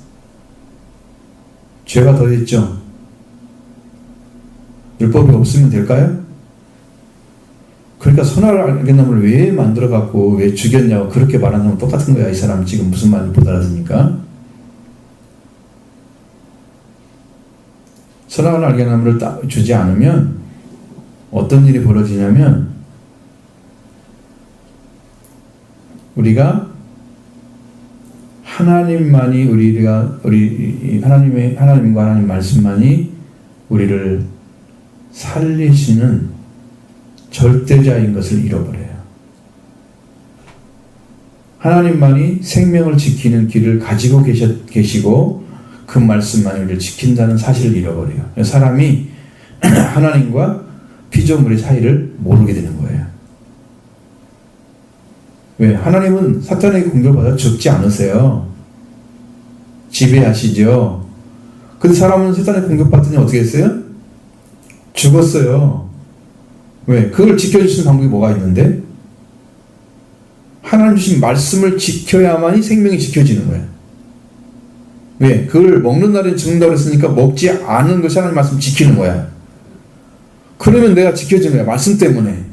죄가 더했죠. 율법이 없으면 될까요? 그러니까 선악을 알게 놈을 왜 만들어갖고 왜 죽였냐고 그렇게 말하는 건 똑같은 거야. 이 사람 지금 무슨 말인지 못 알아듣니까. 선악을 알게 놈을 주지 않으면 어떤 일이 벌어지냐면 우리가 하나님만이 하나님과 하나님 말씀만이 우리를 살리시는 절대자인 것을 잃어버려요. 하나님만이 생명을 지키는 길을 가지고 계시고 그 말씀만이 우리를 지킨다는 사실을 잃어버려요. 사람이 하나님과 피조물의 사이를 모르게 되는 거예요. 왜? 하나님은 사탄에게 공격을 받아 죽지 않으세요. 지배하시죠. 근데 사람은 사탄에 공격받더니 어떻게 했어요? 죽었어요. 왜? 그걸 지켜주시는 방법이 뭐가 있는데? 하나님 주신 말씀을 지켜야만이 생명이 지켜지는 거예요. 왜? 그걸 먹는 날엔 죽는다고 했으니까 먹지 않은 것이 하나님 말씀 지키는 거야. 그러면 내가 지켜지는 거야. 말씀 때문에.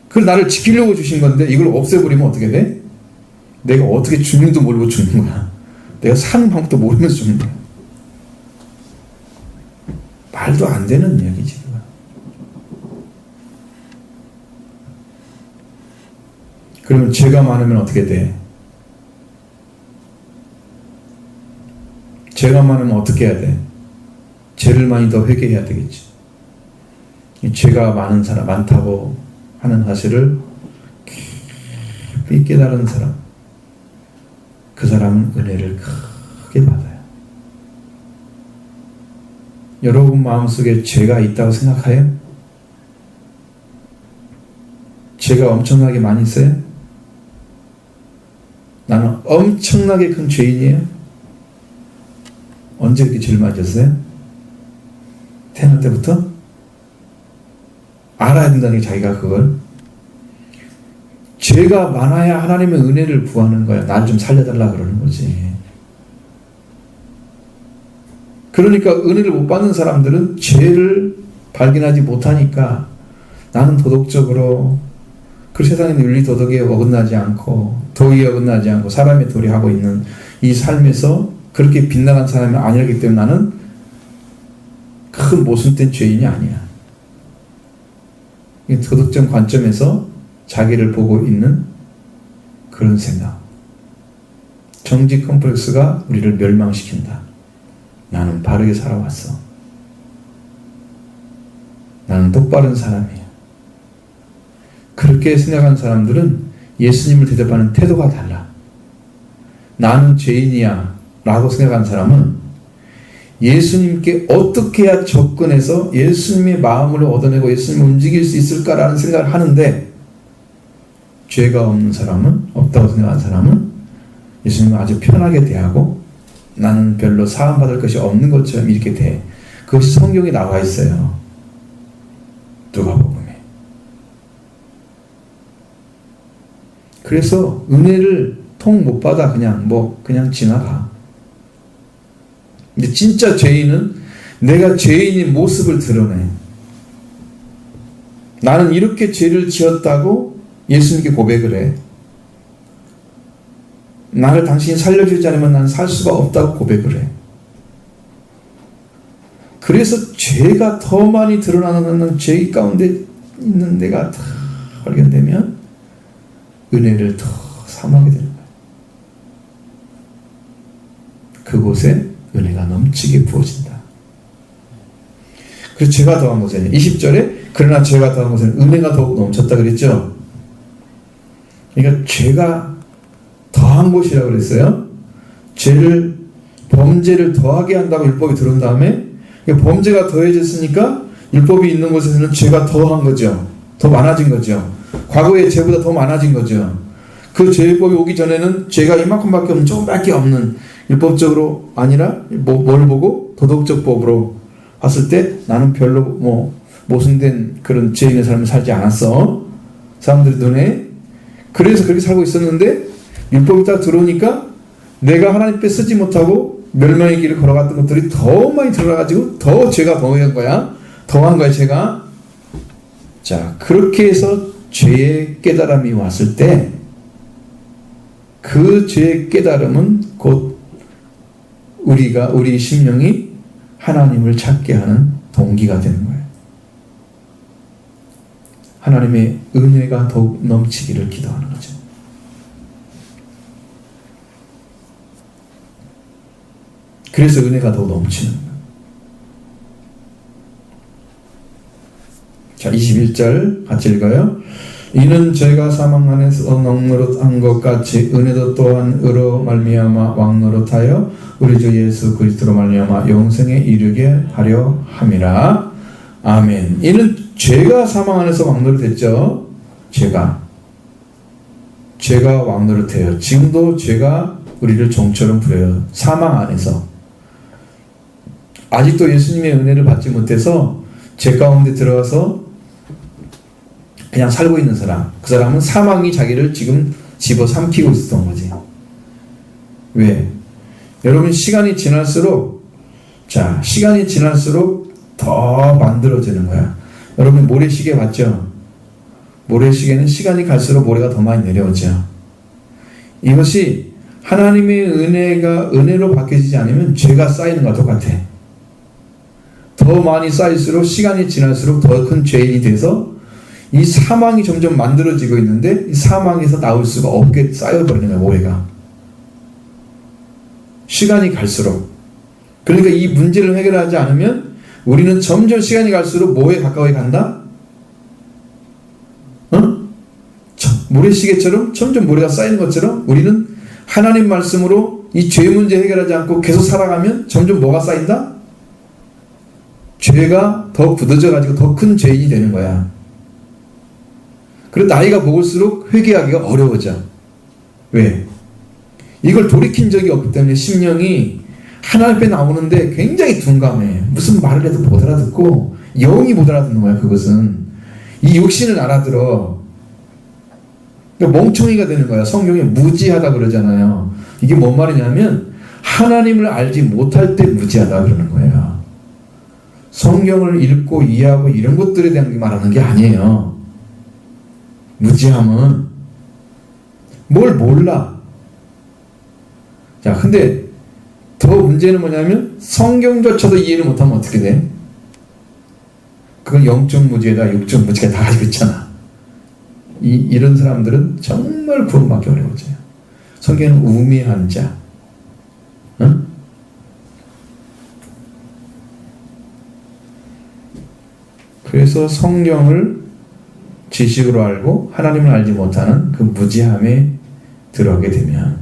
그걸 나를 지키려고 주신 건데 이걸 없애버리면 어떻게 돼? 내가 어떻게 죽는지도 모르고 죽는 거야. 내가 사는 방법도 모르면서 죽는 거야. 말도 안 되는 이야기지. 그러면 죄가 많으면 어떻게 돼? 죄가 많으면 어떻게 해야 돼? 죄를 많이 더 회개해야 되겠지. 죄가 많다고 하는 사실을 깊이 깨달은 사람, 그 사람은 은혜를 크게 받아요. 여러분 마음속에 죄가 있다고 생각해요? 죄가 엄청나게 많이 있어요? 나는 엄청나게 큰 죄인이에요? 언제 그렇게 죄를 많이 졌어요? 태어날 때부터? 알아야 된다는 게 자기가 그걸. 죄가 많아야 하나님의 은혜를 구하는 거야. 날 좀 살려달라 그러는 거지. 그러니까 은혜를 못 받는 사람들은 죄를 발견하지 못하니까 나는 도덕적으로 그 세상의 윤리 도덕에 어긋나지 않고 도의에 어긋나지 않고 사람의 도리 하고 있는 이 삶에서 그렇게 빗나간 사람이 아니었기 때문에 나는 큰 모순된 죄인이 아니야. 도덕적 관점에서 자기를 보고 있는 그런 생각. 정직 컴플렉스가 우리를 멸망시킨다. 나는 바르게 살아왔어. 나는 똑바른 사람이야. 그렇게 생각하는 사람들은 예수님을 대접하는 태도가 달라. 나는 죄인이야 라고 생각하는 사람은 예수님께 어떻게 해야 접근해서 예수님의 마음을 얻어내고 예수님을 움직일 수 있을까라는 생각을 하는데, 죄가 없는 사람은, 없다고 생각하는 사람은 예수님을 아주 편하게 대하고 나는 별로 사함받을 것이 없는 것처럼 이렇게 돼. 그것이 성경에 나와 있어요. 누가복음에. 그래서 은혜를 통 못 받아 그냥 지나가. 근데 진짜 죄인은 내가 죄인인 모습을 드러내. 나는 이렇게 죄를 지었다고 예수님께 고백을 해. 나를 당신이 살려주지 않으면 나는 살 수가 없다고 고백을 해. 그래서 죄가 더 많이 드러나는 죄 가운데 있는 내가 다 발견되면 은혜를 더 사모하게 되는 거야. 그곳에 은혜가 넘치게 부어진다. 그래서 죄가 더한 것은 20절에 그러나 죄가 더한 것은 은혜가 더욱 넘쳤다 그랬죠. 그러니까 죄가 더한 것이라고 그랬어요. 범죄를 더하게 한다고 율법이 들어온 다음에 범죄가 더해졌으니까 율법이 있는 곳에서는 죄가 더한 거죠. 더 많아진 거죠. 과거의 죄보다 더 많아진 거죠. 그 죄율법이 오기 전에는 죄가 이만큼밖에 없는, 조금밖에 없는, 율법적으로 아니라 뭘 보고 도덕적 법으로 봤을 때 나는 별로 모순된 그런 죄인의 삶을 살지 않았어. 사람들의 눈에. 그래서 그렇게 살고 있었는데 율법이 딱 들어오니까 내가 하나님 앞에 쓰지 못하고 멸망의 길을 걸어갔던 것들이 더 많이 드러나가지고 더 죄가 더한 거야. 더한 거야, 죄가. 자, 그렇게 해서 죄의 깨달음이 왔을 때 그 죄의 깨달음은 곧 우리 심령이 하나님을 찾게 하는 동기가 되는 거예요. 하나님의 은혜가 더욱 넘치기를 기도하는 거죠. 그래서 은혜가 더욱 넘치는 거예요. 자, 21절 같이 읽어요. 이는 죄가 사망 안에서 넉노릇한 것 같이 은혜도 또한 의로 말미암아 왕노릇하여 우리 주 예수 그리스도로 말미암아 영생에 이르게 하려 함이라. 아멘. 이는 죄가 사망 안에서 왕노릇했죠. 죄가 왕노릇해요. 지금도 죄가 우리를 종처럼 부려요. 사망 안에서. 아직도 예수님의 은혜를 받지 못해서 죄 가운데 들어가서 그냥 살고 있는 사람, 그 사람은 사망이 자기를 지금 집어삼키고 있었던 거지. 왜? 여러분, 시간이 지날수록 더 만들어지는 거야. 여러분 모래시계 봤죠? 모래시계는 시간이 갈수록 모래가 더 많이 내려오죠. 이것이 하나님의 은혜로 바뀌지 않으면 죄가 쌓이는 것과 똑같아. 더 많이 쌓일수록 시간이 지날수록 더 큰 죄인이 돼서 이 사망이 점점 만들어지고 있는데 이 사망에서 나올 수가 없게 쌓여버리는 거야, 모래가. 시간이 갈수록. 그러니까 이 문제를 해결하지 않으면 우리는 점점 시간이 갈수록 뭐에 가까이 간다? 모래시계처럼 점점 모래가 쌓이는 것처럼 우리는 하나님 말씀으로 이 죄 문제 해결하지 않고 계속 살아가면 점점 뭐가 쌓인다? 죄가 더 굳어져가지고 더 큰 죄인이 되는 거야. 그리고 나이가 먹을수록 회개하기가 어려워져. 왜? 이걸 돌이킨 적이 없기 때문에 심령이 하나님 앞에 나오는데 굉장히 둔감해. 무슨 말을 해도 못 알아듣고 영이 못 알아듣는 거야. 그것은 이 육신을 알아들어. 그러니까 멍청이가 되는 거야. 성경에 무지하다 그러잖아요. 이게 뭔 말이냐면 하나님을 알지 못할 때 무지하다 그러는 거예요. 성경을 읽고 이해하고 이런 것들에 대한 말하는 게 아니에요. 무지함은 뭘 몰라. 자, 근데 더 문제는 뭐냐면 성경조차도 이해를 못하면 어떻게 돼? 그건 영적 무지에다 육적 무지가 다 가지고 있잖아. 이런 사람들은 정말 구원받기 어려워져요. 성경은 우매한 자. 응? 그래서 성경을 지식으로 알고 하나님을 알지 못하는 그 무지함에 들어가게 되면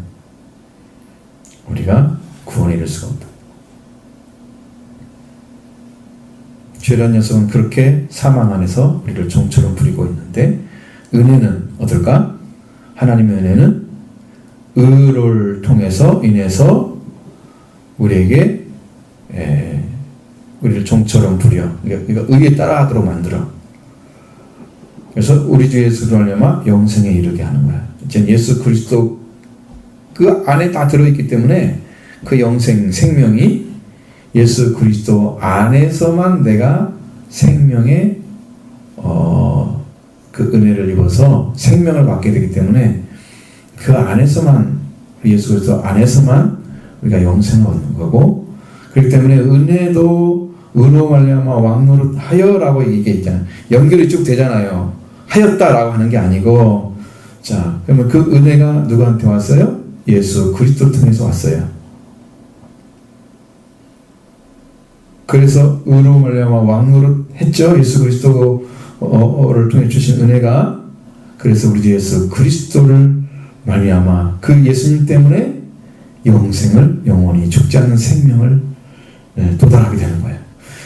우리가 구원에 이를 수가 없다. 죄란 녀석은 그렇게 사망 안에서 우리를 종처럼 부리고 있는데, 은혜는 어떨까? 하나님의 은혜는 의를 통해서 인해서 우리에게 우리를 종처럼 부려. 그러니까 의에 따라하도록 만들어. 그래서 우리 주 예수로 말미암아 영생에 이르게 하는 거야. 이제 예수 그리스도 그 안에 다 들어있기 때문에 그 영생, 생명이 예수 그리스도 안에서만 내가 생명의 그 은혜를 입어서 생명을 받게 되기 때문에 그 안에서만, 예수 그리스도 안에서만 우리가 영생을 얻는 거고, 그렇기 때문에 은혜도 의로 말미암아 왕노릇 하여라고 얘기했잖아요. 연결이 쭉 되잖아요. 하였다라고 하는 게 아니고, 자, 그러면 그 은혜가 누구한테 왔어요? 예수 그리스도 통해서 왔어요. 그래서 의로 말미암아 왕노릇 했죠. 예수 그리스도를 통해 주신 은혜가. 그래서 우리 주 예수 그리스도를 말미암아 그 예수님 때문에 영생을, 영원히 죽지 않는 생명을 도달하게 되는 거예요.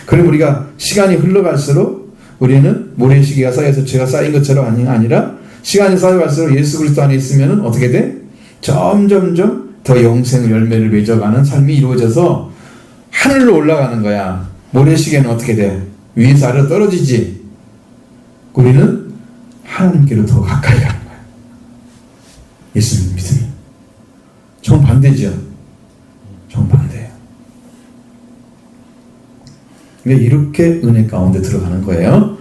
그럼 우리가 시간이 흘러갈수록 우리는 모래시계가 쌓여서 죄가 쌓인 것처럼 아니라 시간이 쌓여갈수록 예수 그리스도 안에 있으면 어떻게 돼? 점점점 더 영생 열매를 맺어가는 삶이 이루어져서 하늘로 올라가는 거야. 모래시계는 어떻게 돼? 위에서 아래로 떨어지지. 우리는 하나님께로 더 가까이 가는 거야. 예수님 믿으면. 정반대죠. 정반대예요. 그러니까 이렇게 은혜 가운데 들어가는 거예요.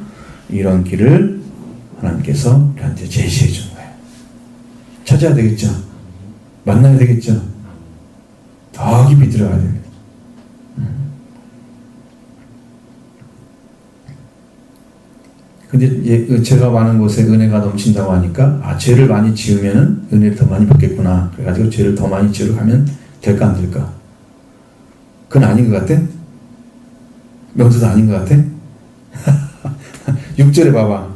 이런 길을 하나님께서 우리한테 제시해 준 거예요. 찾아야 되겠죠. 만나야 되겠죠. 더 깊이 들어가야 됩니다. 근데 죄가 많은 곳에 은혜가 넘친다고 하니까, 죄를 많이 지으면 은혜를 더 많이 받겠구나. 그래가지고 죄를 더 많이 지으러 가면 될까 안 될까? 그건 아닌 것 같아? 명수도 아닌 것 같아? 6절에 봐봐.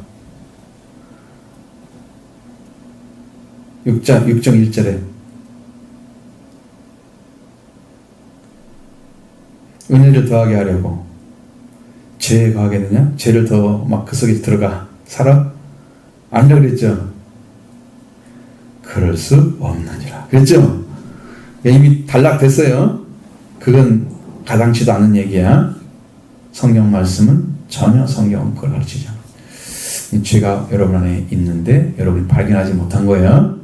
6장 1절에 은혜를 더하게 하려고 죄에 가하겠느냐? 죄를 더 막 그 속에 들어가 살아? 아니라 그랬죠. 그럴 수 없느니라 그랬죠. 이미 단락됐어요. 그건 가당치도 않은 얘기야. 성경 말씀은 전혀 성경은 그걸 가르치지 않아요. 죄가 여러분 안에 있는데 여러분이 발견하지 못한 거예요.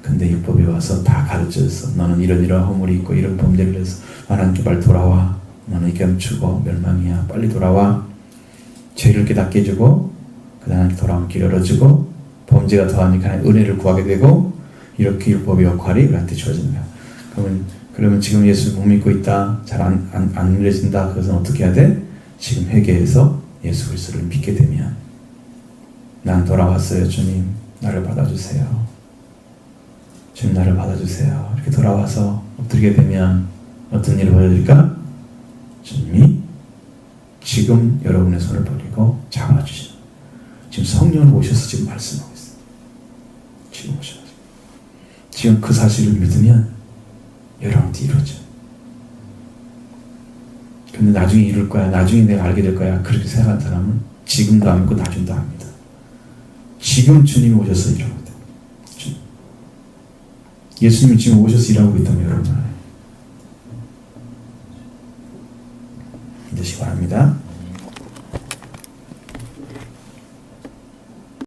근데 율법에 와서 다 가르쳐줬어. 너는 이런 허물이 있고 이런 범죄를 해서 하나님께 빨리 돌아와. 너는 이겸주고 멸망이야. 빨리 돌아와. 죄를 깨닫게 해주고 그 다음에 돌아온 길 열어주고 범죄가 더하니까 은혜를 구하게 되고, 이렇게 율법의 역할이 우리한테 주어지는 거야. 그러면 지금 예수 못 믿고 있다. 잘 안 믿어진다. 그것은 어떻게 해야 돼? 지금 회개해서 예수 그리스도를 믿게 되면, 난 돌아왔어요. 주님 나를 받아주세요. 주님 나를 받아주세요. 이렇게 돌아와서 엎드리게 되면 어떤 일을 보여드릴까? 주님이 지금 여러분의 손을 버리고 잡아주시는, 지금 성령을 오셔서 지금 말씀하고 있어요. 지금 오셔서 지금 그 사실을 믿으면 여러분한테 이루어져. 근데 나중에 이룰 거야, 나중에 내가 알게 될 거야, 그렇게 생각하는 사람은 지금도 안 믿고 나중도 압니다. 지금 주님이 오셔서 일하고 있다. 예수님이 지금 오셔서 일하고 있다면 여러분 믿으시기 바랍니다.